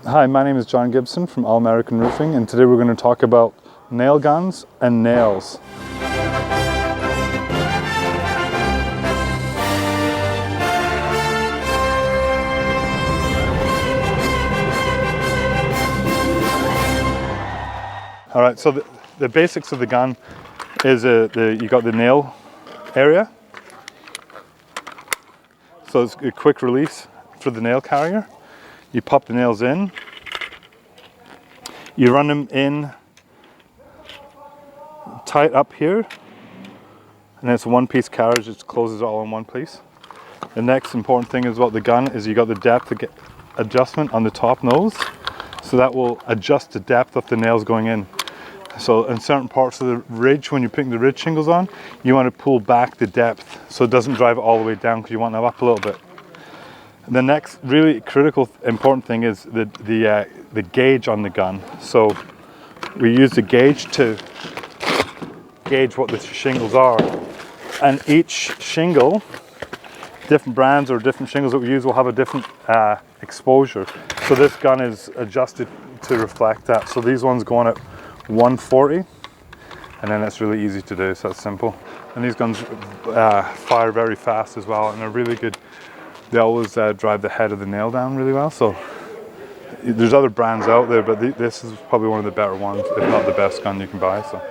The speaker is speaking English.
Hi, my name is John Gibson from All American Roofing, and today we're going to talk about nail guns and nails. All right, so the basics of the gun is you got the nail area. So it's a quick release for the nail carrier. You pop the nails in. You run them in tight up here, and it's a one-piece carriage. It closes it all in one piece. The next important thing about the gun is you got the depth adjustment on the top nose, so that will adjust the depth of the nails going in. So in certain parts of the ridge, when you're putting the ridge shingles on, you want to pull back the depth so it doesn't drive it all the way down, because you want them up a little bit. The next really critical important thing is the gauge on the gun. So we use the gauge to gauge what the shingles are, and each shingle, different brands or different shingles that we use, will have a different exposure. So this gun is adjusted to reflect that. So these ones go on at 140, and then it's really easy to do, so it's simple. And these guns fire very fast as well, and they're really good. They always drive the head of the nail down really well. So there's other brands out there, but this is probably one of the better ones, if not the best gun you can buy. So.